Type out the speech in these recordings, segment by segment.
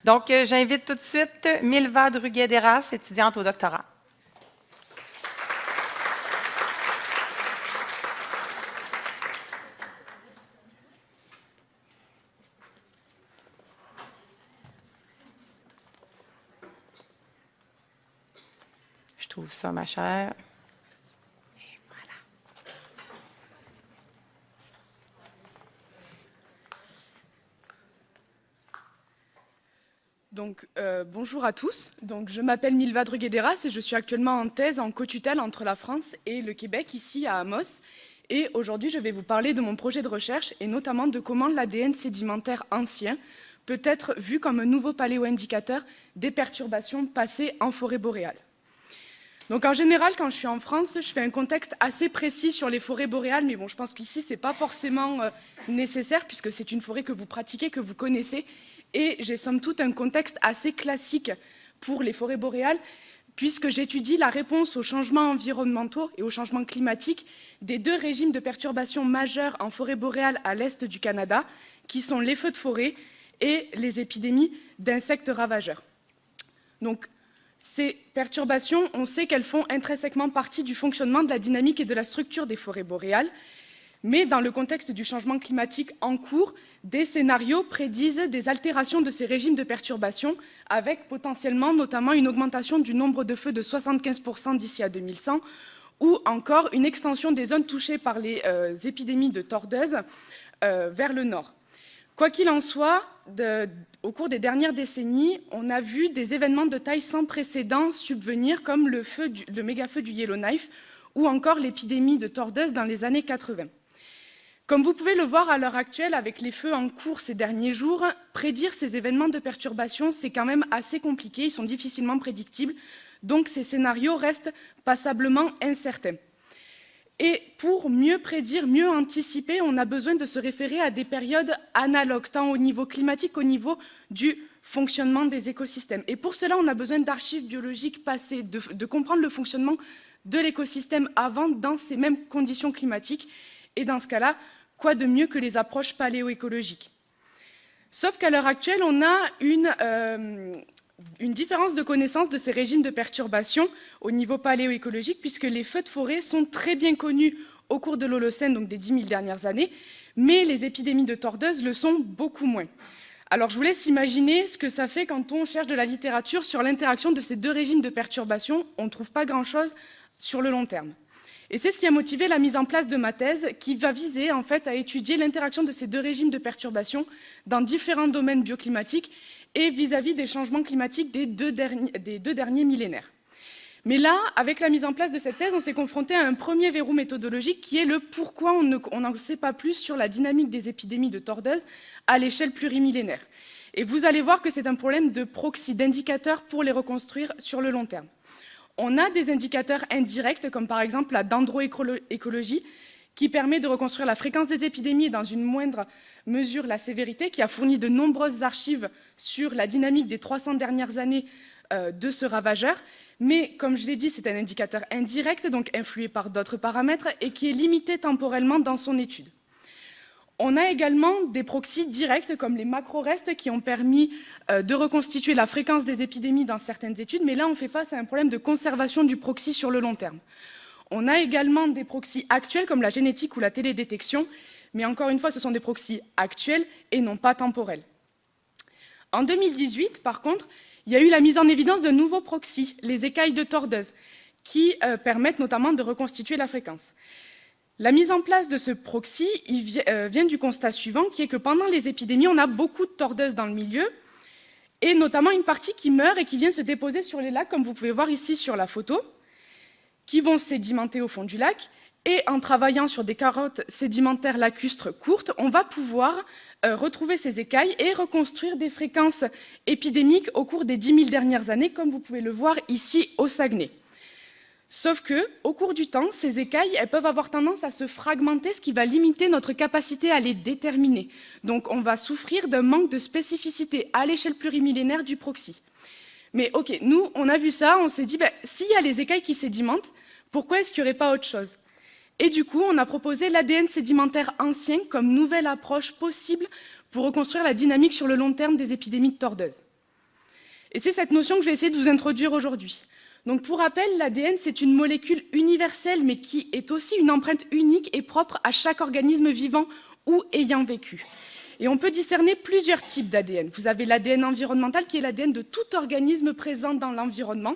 Donc, j'invite tout de suite Milva Druguet-Desras, étudiante au doctorat. Je trouve ça, ma chère. Et voilà. Donc, bonjour à tous. Donc, je m'appelle Milva Druguet-Desras et je suis actuellement en thèse en co-tutelle entre la France et le Québec, ici à Amos. Et aujourd'hui, je vais vous parler de mon projet de recherche et notamment de comment l'ADN sédimentaire ancien peut être vu comme un nouveau paléo-indicateur des perturbations passées en forêt boréale. Donc en général, quand je suis en France, je fais un contexte assez précis sur les forêts boréales, mais bon, je pense qu'ici, ce n'est pas forcément nécessaire, puisque c'est une forêt que vous pratiquez, que vous connaissez, et j'ai somme toute un contexte assez classique pour les forêts boréales, puisque j'étudie la réponse aux changements environnementaux et aux changements climatiques des deux régimes de perturbations majeures en forêt boréale à l'est du Canada, qui sont les feux de forêt et les épidémies d'insectes ravageurs. Donc, ces perturbations, on sait qu'elles font intrinsèquement partie du fonctionnement de la dynamique et de la structure des forêts boréales, mais dans le contexte du changement climatique en cours, des scénarios prédisent des altérations de ces régimes de perturbation, avec potentiellement notamment une augmentation du nombre de feux de 75% d'ici à 2100, ou encore une extension des zones touchées par les épidémies de tordeuses vers le nord. Quoi qu'il en soit, au cours des dernières décennies, on a vu des événements de taille sans précédent subvenir, comme le méga-feu du Yellowknife ou encore l'épidémie de tordeuses dans les années 80. Comme vous pouvez le voir à l'heure actuelle avec les feux en cours ces derniers jours, prédire ces événements de perturbation, c'est quand même assez compliqué, ils sont difficilement prédictibles, donc ces scénarios restent passablement incertains. Et pour mieux prédire, mieux anticiper, on a besoin de se référer à des périodes analogues, tant au niveau climatique qu'au niveau du fonctionnement des écosystèmes. Et pour cela, on a besoin d'archives biologiques passées, de comprendre le fonctionnement de l'écosystème avant, dans ces mêmes conditions climatiques. Et dans ce cas-là, quoi de mieux que les approches paléoécologiques? Sauf qu'à l'heure actuelle, on a une différence de connaissance de ces régimes de perturbation au niveau paléoécologique, puisque les feux de forêt sont très bien connus au cours de l'Holocène, donc des 10 000 dernières années, mais les épidémies de tordeuses le sont beaucoup moins. Alors je vous laisse imaginer ce que ça fait quand on cherche de la littérature sur l'interaction de ces deux régimes de perturbation. On ne trouve pas grand-chose sur le long terme. Et c'est ce qui a motivé la mise en place de ma thèse, qui va viser en fait à étudier l'interaction de ces deux régimes de perturbation dans différents domaines bioclimatiques et vis-à-vis des changements climatiques des deux derniers millénaires. Mais là, avec la mise en place de cette thèse, on s'est confronté à un premier verrou méthodologique qui est le pourquoi on n'en sait pas plus sur la dynamique des épidémies de tordeuses à l'échelle plurimillénaire. Et vous allez voir que c'est un problème de proxy, d'indicateurs pour les reconstruire sur le long terme. On a des indicateurs indirects, comme par exemple la dendroécologie, qui permet de reconstruire la fréquence des épidémies et dans une moindre mesure la sévérité, qui a fourni de nombreuses archives sur la dynamique des 300 dernières années de ce ravageur. Mais, comme je l'ai dit, c'est un indicateur indirect, donc influé par d'autres paramètres, et qui est limité temporellement dans son étude. On a également des proxys directs, comme les macrorestes, qui ont permis de reconstituer la fréquence des épidémies dans certaines études, mais là, on fait face à un problème de conservation du proxy sur le long terme. On a également des proxys actuels, comme la génétique ou la télédétection, mais encore une fois, ce sont des proxys actuels et non pas temporels. En 2018, par contre, il y a eu la mise en évidence de nouveaux proxys, les écailles de tordeuse, qui permettent notamment de reconstituer la fréquence. La mise en place de ce proxy vient du constat suivant, qui est que pendant les épidémies, on a beaucoup de tordeuses dans le milieu, et notamment une partie qui meurt et qui vient se déposer sur les lacs, comme vous pouvez voir ici sur la photo, qui vont sédimenter au fond du lac. Et en travaillant sur des carottes sédimentaires lacustres courtes, on va pouvoir retrouver ces écailles et reconstruire des fréquences épidémiques au cours des 10 000 dernières années, comme vous pouvez le voir ici au Saguenay. Sauf qu'au cours du temps, ces écailles elles peuvent avoir tendance à se fragmenter, ce qui va limiter notre capacité à les déterminer. Donc on va souffrir d'un manque de spécificité à l'échelle plurimillénaire du proxy. Mais ok, nous, on a vu ça, on s'est dit, s'il y a les écailles qui sédimentent, pourquoi est-ce qu'il n'y aurait pas autre chose? Et du coup, on a proposé l'ADN sédimentaire ancien comme nouvelle approche possible pour reconstruire la dynamique sur le long terme des épidémies de tordeuses. Et c'est cette notion que je vais essayer de vous introduire aujourd'hui. Donc pour rappel, l'ADN, c'est une molécule universelle, mais qui est aussi une empreinte unique et propre à chaque organisme vivant ou ayant vécu. Et on peut discerner plusieurs types d'ADN. Vous avez l'ADN environnemental, qui est l'ADN de tout organisme présent dans l'environnement.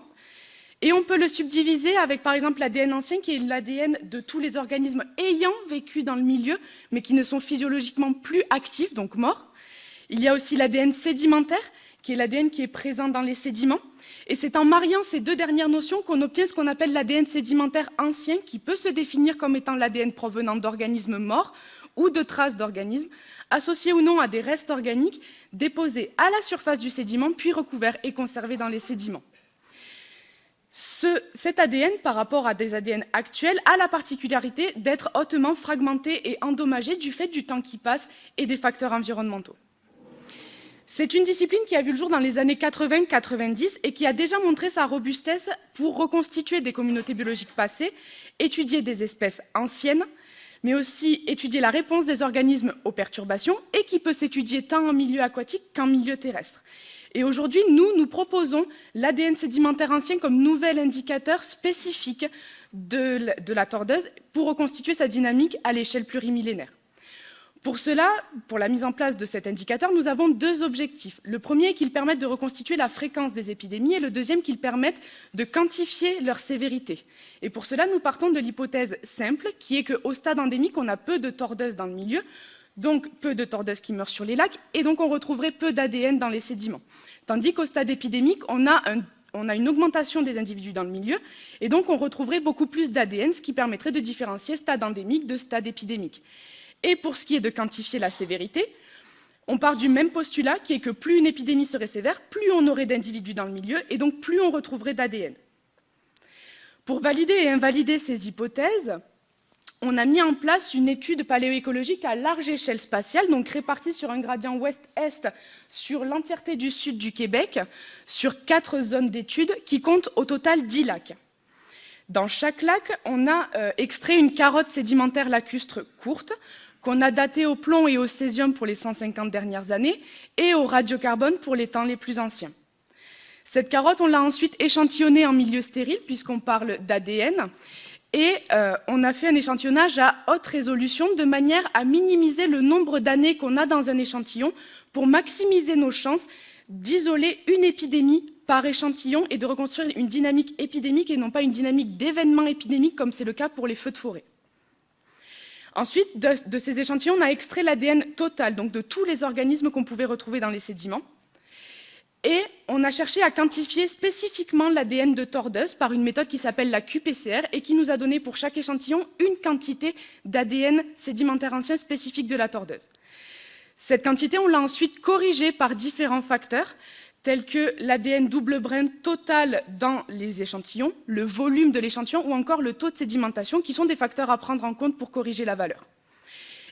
Et on peut le subdiviser avec, par exemple, l'ADN ancien, qui est l'ADN de tous les organismes ayant vécu dans le milieu, mais qui ne sont physiologiquement plus actifs, donc morts. Il y a aussi l'ADN sédimentaire, qui est l'ADN qui est présent dans les sédiments. Et c'est en mariant ces deux dernières notions qu'on obtient ce qu'on appelle l'ADN sédimentaire ancien, qui peut se définir comme étant l'ADN provenant d'organismes morts ou de traces d'organismes, associés ou non à des restes organiques déposés à la surface du sédiment, puis recouverts et conservés dans les sédiments. Cet ADN, par rapport à des ADN actuels, a la particularité d'être hautement fragmenté et endommagé du fait du temps qui passe et des facteurs environnementaux. C'est une discipline qui a vu le jour dans les années 80-90 et qui a déjà montré sa robustesse pour reconstituer des communautés biologiques passées, étudier des espèces anciennes, mais aussi étudier la réponse des organismes aux perturbations et qui peut s'étudier tant en milieu aquatique qu'en milieu terrestre. Et aujourd'hui, nous proposons l'ADN sédimentaire ancien comme nouvel indicateur spécifique de la tordeuse pour reconstituer sa dynamique à l'échelle plurimillénaire. Pour cela, pour la mise en place de cet indicateur, nous avons deux objectifs. Le premier est qu'il permette de reconstituer la fréquence des épidémies et le deuxième qu'il permette de quantifier leur sévérité. Et pour cela, nous partons de l'hypothèse simple qui est qu'au stade endémique, on a peu de tordeuses dans le milieu, donc peu de tordeuses qui meurent sur les lacs, et donc on retrouverait peu d'ADN dans les sédiments. Tandis qu'au stade épidémique, on a une augmentation des individus dans le milieu, et donc on retrouverait beaucoup plus d'ADN, ce qui permettrait de différencier stade endémique de stade épidémique. Et pour ce qui est de quantifier la sévérité, on part du même postulat qui est que plus une épidémie serait sévère, plus on aurait d'individus dans le milieu, et donc plus on retrouverait d'ADN. Pour valider et invalider ces hypothèses, on a mis en place une étude paléoécologique à large échelle spatiale, donc répartie sur un gradient ouest-est sur l'entièreté du sud du Québec, sur 4 zones d'études qui comptent au total 10 lacs. Dans chaque lac, on a extrait une carotte sédimentaire lacustre courte, qu'on a datée au plomb et au césium pour les 150 dernières années, et au radiocarbone pour les temps les plus anciens. Cette carotte, on l'a ensuite échantillonnée en milieu stérile, puisqu'on parle d'ADN, et on a fait un échantillonnage à haute résolution de manière à minimiser le nombre d'années qu'on a dans un échantillon pour maximiser nos chances d'isoler une épidémie par échantillon et de reconstruire une dynamique épidémique et non pas une dynamique d'événement épidémique comme c'est le cas pour les feux de forêt. Ensuite, de ces échantillons, on a extrait l'ADN total, donc de tous les organismes qu'on pouvait retrouver dans les sédiments. Et on a cherché à quantifier spécifiquement l'ADN de tordeuse par une méthode qui s'appelle la qPCR et qui nous a donné pour chaque échantillon une quantité d'ADN sédimentaire ancien spécifique de la tordeuse. Cette quantité, on l'a ensuite corrigée par différents facteurs, tels que l'ADN double brin total dans les échantillons, le volume de l'échantillon ou encore le taux de sédimentation, qui sont des facteurs à prendre en compte pour corriger la valeur.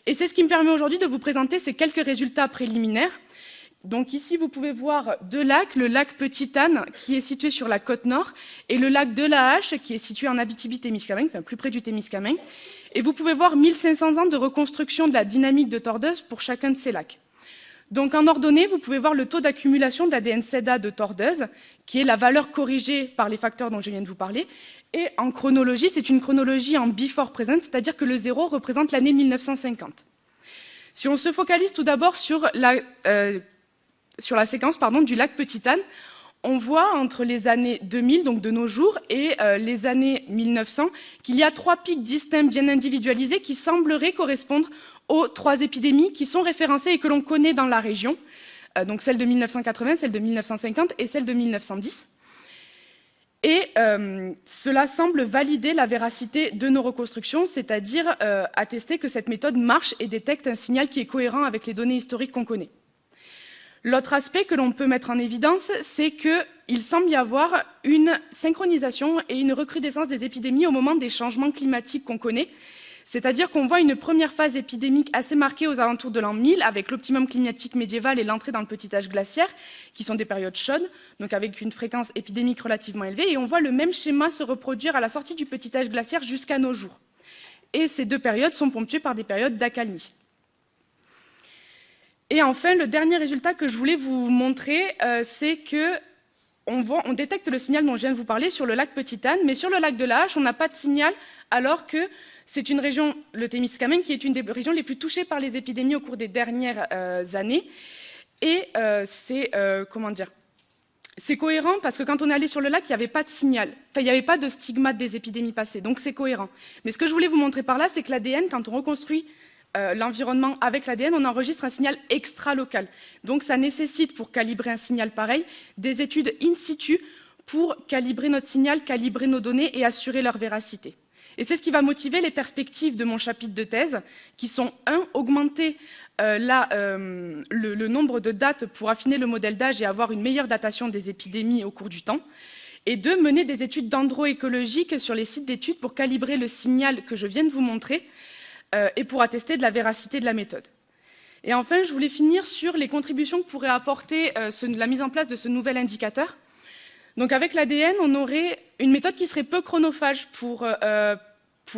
Et c'est ce qui me permet aujourd'hui de vous présenter ces quelques résultats préliminaires. Donc ici, vous pouvez voir deux lacs, le lac Petite-Anne, qui est situé sur la côte nord, et le lac de la Hache, qui est situé en Abitibi-Témiscamingue, enfin plus près du Témiscamingue. Et vous pouvez voir 1500 ans de reconstruction de la dynamique de tordeuse pour chacun de ces lacs. Donc en ordonnée, vous pouvez voir le taux d'accumulation d'ADN SEDA de tordeuse, qui est la valeur corrigée par les facteurs dont je viens de vous parler. Et en chronologie, c'est une chronologie en before present, c'est-à-dire que le 0 représente l'année 1950. Si on se focalise tout d'abord sur la séquence du lac Petite-Anne, on voit entre les années 2000, donc de nos jours, et les années 1900, qu'il y a 3 pics distincts bien individualisés qui sembleraient correspondre aux 3 épidémies qui sont référencées et que l'on connaît dans la région, donc celle de 1980, celle de 1950 et celle de 1910. Et cela semble valider la véracité de nos reconstructions, c'est-à-dire attester que cette méthode marche et détecte un signal qui est cohérent avec les données historiques qu'on connaît. L'autre aspect que l'on peut mettre en évidence, c'est qu'il semble y avoir une synchronisation et une recrudescence des épidémies au moment des changements climatiques qu'on connaît, c'est-à-dire qu'on voit une première phase épidémique assez marquée aux alentours de l'an 1000, avec l'optimum climatique médiéval et l'entrée dans le petit âge glaciaire, qui sont des périodes chaudes, donc avec une fréquence épidémique relativement élevée, et on voit le même schéma se reproduire à la sortie du petit âge glaciaire jusqu'à nos jours. Et ces deux périodes sont ponctuées par des périodes d'accalmie. Et enfin, le dernier résultat que je voulais vous montrer, c'est que on détecte le signal dont je viens de vous parler sur le lac Petite-Anne, mais sur le lac de la Hache, on n'a pas de signal, alors que c'est une région, le Témiscamingue, qui est une des régions les plus touchées par les épidémies au cours des dernières années. Et c'est cohérent parce que quand on est allé sur le lac, il n'y avait pas de signal. Enfin, il n'y avait pas de stigmate des épidémies passées, donc c'est cohérent. Mais ce que je voulais vous montrer par là, c'est que l'ADN, quand on reconstruit l'environnement avec l'ADN, on enregistre un signal extra-local. Donc ça nécessite, pour calibrer un signal pareil, des études in situ pour calibrer notre signal, calibrer nos données et assurer leur véracité. Et c'est ce qui va motiver les perspectives de mon chapitre de thèse, qui sont 1. Augmenter le nombre de dates pour affiner le modèle d'âge et avoir une meilleure datation des épidémies au cours du temps, et 2. Mener des études dendroécologiques sur les sites d'études pour calibrer le signal que je viens de vous montrer et pour attester de la véracité de la méthode. Et enfin, je voulais finir sur les contributions que pourrait apporter la mise en place de ce nouvel indicateur. Donc avec l'ADN, on aurait une méthode qui serait peu chronophage pour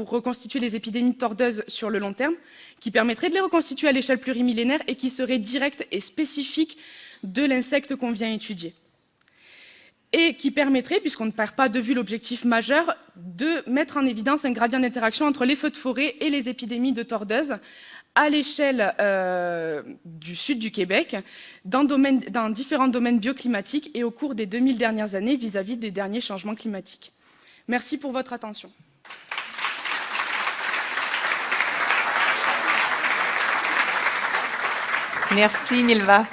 reconstituer les épidémies de tordeuses sur le long terme, qui permettrait de les reconstituer à l'échelle plurimillénaire et qui serait directe et spécifique de l'insecte qu'on vient étudier. Et qui permettrait, puisqu'on ne perd pas de vue l'objectif majeur, de mettre en évidence un gradient d'interaction entre les feux de forêt et les épidémies de tordeuses à l'échelle du sud du Québec, dans différents domaines bioclimatiques et au cours des 2000 dernières années vis-à-vis des derniers changements climatiques. Merci pour votre attention. Merci, Milva.